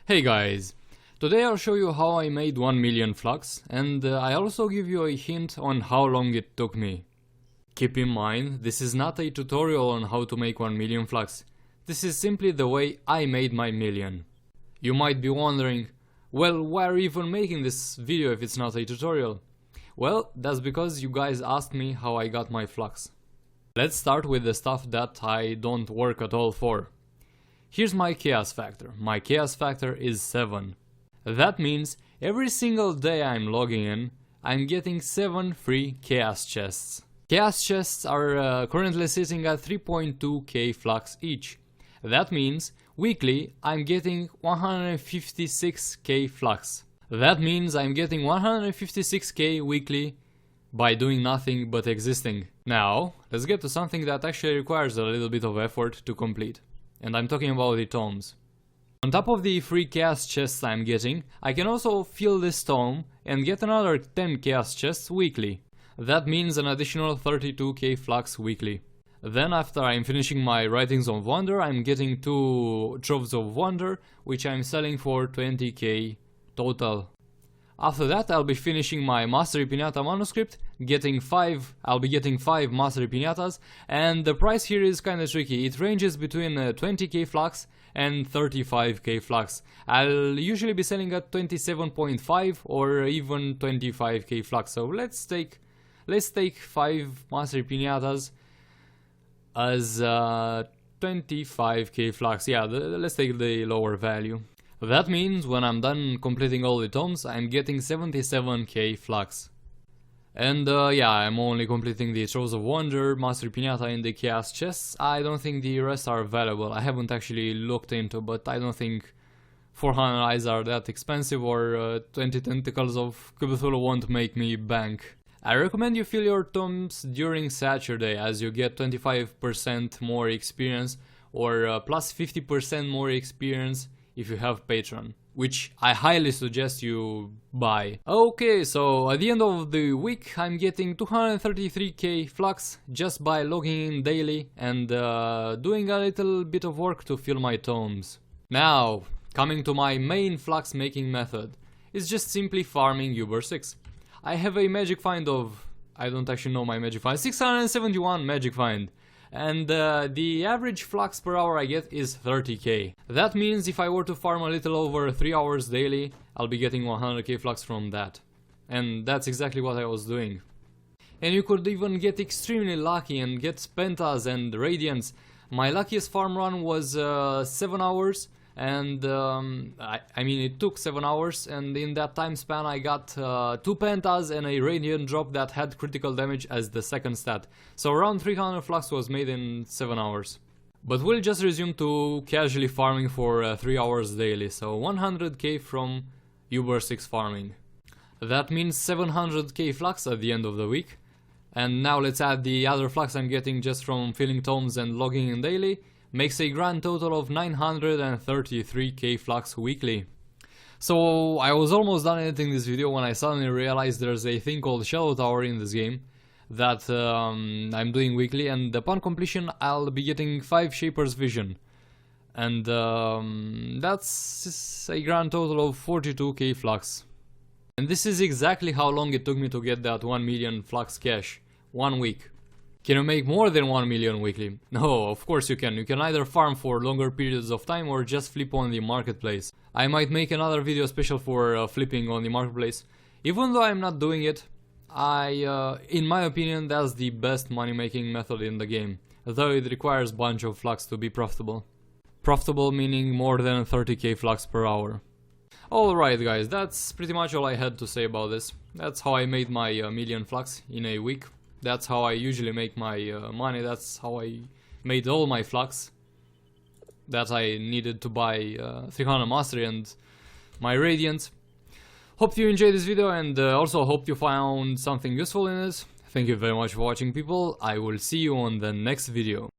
Hey guys, today I'll show you how I made 1 million flux, and I also give you a hint on how long it took me. Keep in mind, this is not a tutorial on how to make 1 million flux. This is simply the way I made my million. You might be wondering, well, why are you even making this video if it's not a tutorial? Well, that's because you guys asked me how I got my flux. Let's start with the stuff that I don't work at all for. Here's my chaos factor. My chaos factor is 7. That means every single day I'm logging in, I'm getting 7 free chaos chests. Chaos chests are currently sitting at 3.2k flux each. That means weekly I'm getting 156k flux. That means I'm getting 156k weekly by doing nothing but existing. Now, let's get to something that actually requires a little bit of effort to complete. And I'm talking about the tomes. On top of the free chaos chests I'm getting, I can also fill this tome and get another 10 chaos chests weekly. That means an additional 32k flux weekly. Then after I'm finishing my Writings of Wonder, I'm getting 2 Troves of Wonder, which I'm selling for 20k total. After that I'll be finishing my Mastery Pinata manuscript, I'll be getting 5 Mastery Pinatas, and the price here is kinda tricky. It ranges between 20k flux and 35k flux. I'll usually be selling at 27.5 or even 25k flux, so let's take 5 Mastery Pinatas as 25k flux. Yeah, let's take the lower value. That means when I'm done completing all the tomes, I'm getting 77k flux. And yeah, I'm only completing the Trove of Wonder, Mastery Pinata and the Chaos chests. I don't think the rest are valuable. I haven't actually looked into, but I don't think 400 eyes are that expensive, or 20 tentacles of clubul won't make me bank. I recommend you fill your tomes during Saturday, as you get 25% more experience, or plus 50% more experience if you have Patron, which I highly suggest you buy. Okay, so at the end of the week I'm getting 233k flux just by logging in daily and doing a little bit of work to fill my tomes. Now, coming to my main flux making method, it's just simply farming Uber 6. I have a magic find of, I don't actually know my magic find, 671 magic find. And the average flux per hour I get is 30k. That means if I were to farm a little over 3 hours daily, I'll be getting 100k flux from that. And that's exactly what I was doing. And you could even get extremely lucky and get pentas and radiants. My luckiest farm run was 7 hours, and I mean it took 7 hours, and in that time span I got 2 pentas and a radiant drop that had critical damage as the second stat. So around 300 flux was made in 7 hours. But we'll just resume to casually farming for 3 hours daily, so 100k from Uber 6 farming. That means 700k flux at the end of the week. And now let's add the other flux I'm getting just from filling tomes and logging in daily. Makes a grand total of 933k flux weekly. So I was almost done editing this video when I suddenly realized there's a thing called Shadow Tower in this game that I'm doing weekly, and upon completion I'll be getting 5 Shaper's Vision. And that's a grand total of 42k flux. And this is exactly how long it took me to get that 1 million flux cash. 1 week. Can you make more than 1 million weekly? No, of course you can. You can either farm for longer periods of time or just flip on the marketplace. I might make another video special for flipping on the marketplace. Even though I'm not doing it, in my opinion, that's the best money making method in the game. Though it requires a bunch of flux to be profitable. Profitable meaning more than 30k flux per hour. Alright guys, that's pretty much all I had to say about this. That's how I made my million flux in a week. That's how I usually make my money. That's how I made all my flux that I needed to buy 300 mastery and my radiant. Hope you enjoyed this video, and also hope you found something useful in it. Thank you very much for watching, people. I will see you on the next video.